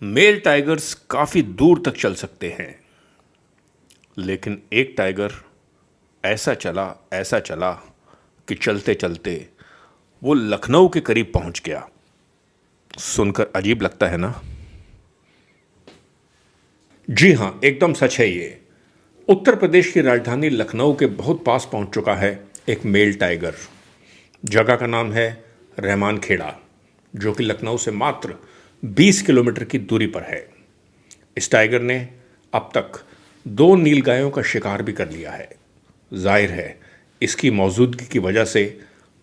Mail tigers काफी दूर तक चल सकते हैं, लेकिन एक टाइगर ऐसा चला कि चलते चलते वो लखनऊ के करीब पहुंच गया। सुनकर अजीब लगता है ना? जी हां, एकदम सच है ये। उत्तर प्रदेश की राजधानी लखनऊ के बहुत पास पहुंच चुका है एक मेल टाइगर। जगह का नाम है रहमान खेड़ा, जो कि लखनऊ से मात्र 20 किलोमीटर की दूरी पर है। इस टाइगर ने अब तक 2 नीलगायों का शिकार भी कर लिया है। जाहिर है, इसकी मौजूदगी की वजह से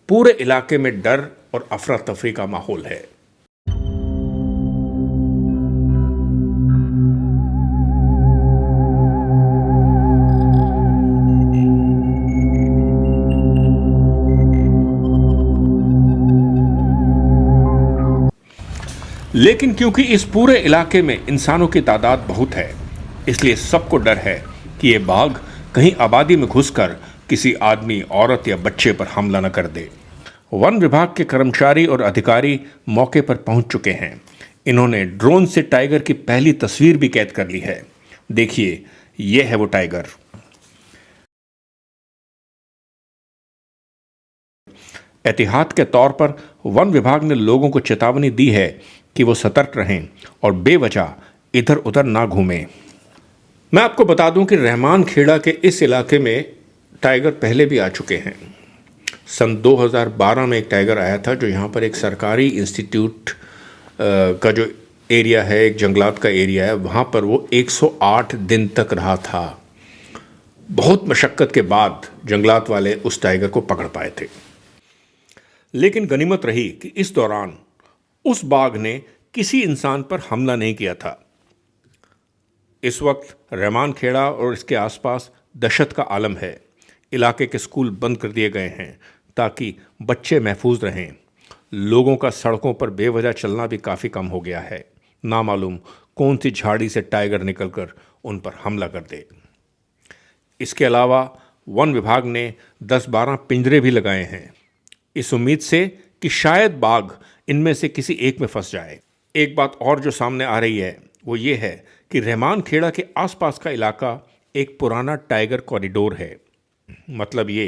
पूरे इलाके में डर और अफरा तफरी का माहौल है। लेकिन क्योंकि इस पूरे इलाके में इंसानों की तादाद बहुत है, इसलिए सबको डर है कि ये बाघ कहीं आबादी में घुसकर किसी आदमी, औरत या बच्चे पर हमला न कर दे। वन विभाग के कर्मचारी और अधिकारी मौके पर पहुंच चुके हैं। इन्होंने ड्रोन से टाइगर की पहली तस्वीर भी कैद कर ली है। देखिए, यह है वो टाइगर। एहतियात के तौर पर वन विभाग ने लोगों को चेतावनी दी है कि वो सतर्क रहें और बेवजह इधर उधर ना घूमें। मैं आपको बता दूं कि रहमान खेड़ा के इस इलाके में टाइगर पहले भी आ चुके हैं। सन 2012 में एक टाइगर आया था, जो यहाँ पर एक सरकारी इंस्टीट्यूट का जो एरिया है, एक जंगलात का एरिया है, वहाँ पर वो 108 दिन तक रहा था। बहुत मशक्क़त के बाद जंगलात वाले उस टाइगर को पकड़ पाए थे। लेकिन गनीमत रही कि इस दौरान उस बाघ ने किसी इंसान पर हमला नहीं किया था। इस वक्त रहमान खेड़ा और इसके आसपास दहशत का आलम है। इलाके के स्कूल बंद कर दिए गए हैं ताकि बच्चे महफूज रहें। लोगों का सड़कों पर बेवजह चलना भी काफ़ी कम हो गया है। नामालूम कौन सी झाड़ी से टाइगर निकलकर उन पर हमला कर दे। इसके अलावा वन विभाग ने 10-12 पिंजरे भी लगाए हैं, इस उम्मीद से कि शायद बाघ इनमें से किसी एक में फंस जाए। एक बात और जो सामने आ रही है वो ये है कि रहमान खेड़ा के आसपास का इलाका एक पुराना टाइगर कॉरिडोर है। मतलब ये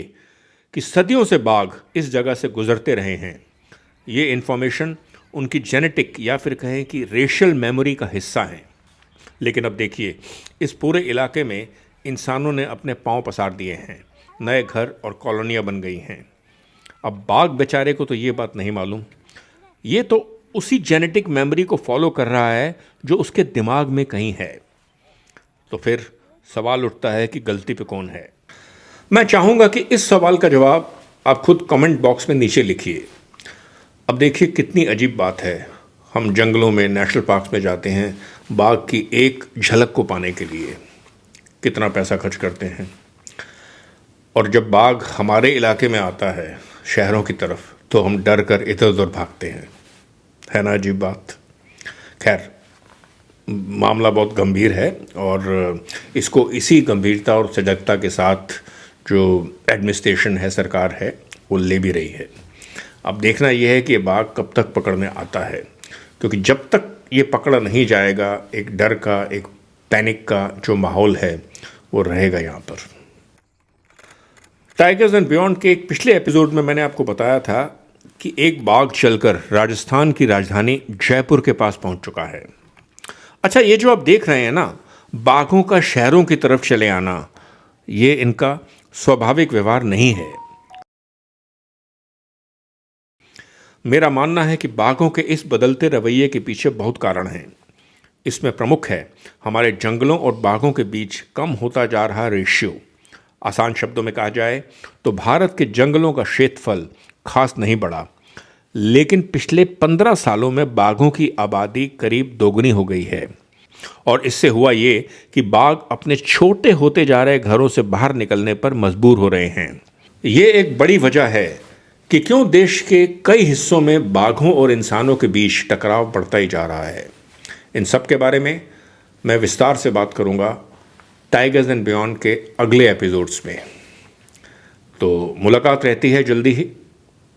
कि सदियों से बाघ इस जगह से गुजरते रहे हैं। ये इन्फॉर्मेशन उनकी जेनेटिक या फिर कहें कि रेशियल मेमोरी का हिस्सा है। लेकिन अब देखिए, इस पूरे इलाके में इंसानों ने अपने पांव पसार दिए हैं। नए घर और कॉलोनियाँ बन गई हैं। अब बाघ बेचारे को तो ये बात नहीं मालूम। ये तो उसी जेनेटिक मेमोरी को फॉलो कर रहा है जो उसके दिमाग में कहीं है। तो फिर सवाल उठता है कि गलती पे कौन है। मैं चाहूँगा कि इस सवाल का जवाब आप खुद कमेंट बॉक्स में नीचे लिखिए। अब देखिए, कितनी अजीब बात है। हम जंगलों में, नेशनल पार्क्स में जाते हैं बाघ की एक झलक को पाने के लिए। कितना पैसा खर्च करते हैं, और जब बाघ हमारे इलाके में आता है शहरों की तरफ, तो हम डर कर इधर उधर भागते हैं। है ना अजीब बात? खैर, मामला बहुत गंभीर है और इसको इसी गंभीरता और सजगता के साथ जो एडमिनिस्ट्रेशन है, सरकार है, वो ले भी रही है। अब देखना यह है कि ये बाघ कब तक पकड़ में आता है, क्योंकि जब तक ये पकड़ा नहीं जाएगा, एक डर का, एक पैनिक का जो माहौल है वो रहेगा यहाँ पर। टाइगर्स एंड बियॉन्ड के एक पिछले एपिसोड में मैंने आपको बताया था कि एक बाघ चलकर राजस्थान की राजधानी जयपुर के पास पहुंच चुका है। अच्छा, ये जो आप देख रहे हैं ना, बाघों का शहरों की तरफ चले आना, ये इनका स्वाभाविक व्यवहार नहीं है। मेरा मानना है कि बाघों के इस बदलते रवैये के पीछे बहुत कारण हैं। इसमें प्रमुख है हमारे जंगलों और बाघों के बीच कम होता जा रहा रेशियो। आसान शब्दों में कहा जाए तो भारत के जंगलों का क्षेत्रफल खास नहीं बढ़ा, लेकिन पिछले 15 सालों में बाघों की आबादी करीब दोगुनी हो गई है। और इससे हुआ ये कि बाघ अपने छोटे होते जा रहे घरों से बाहर निकलने पर मजबूर हो रहे हैं। ये एक बड़ी वजह है कि क्यों देश के कई हिस्सों में बाघों और इंसानों के बीच टकराव बढ़ता ही जा रहा है। इन सब के बारे में मैं विस्तार से बात करूंगा टाइगर्स एंड बियॉन्ड के अगले एपिसोड्स में। तो मुलाकात रहती है जल्दी ही।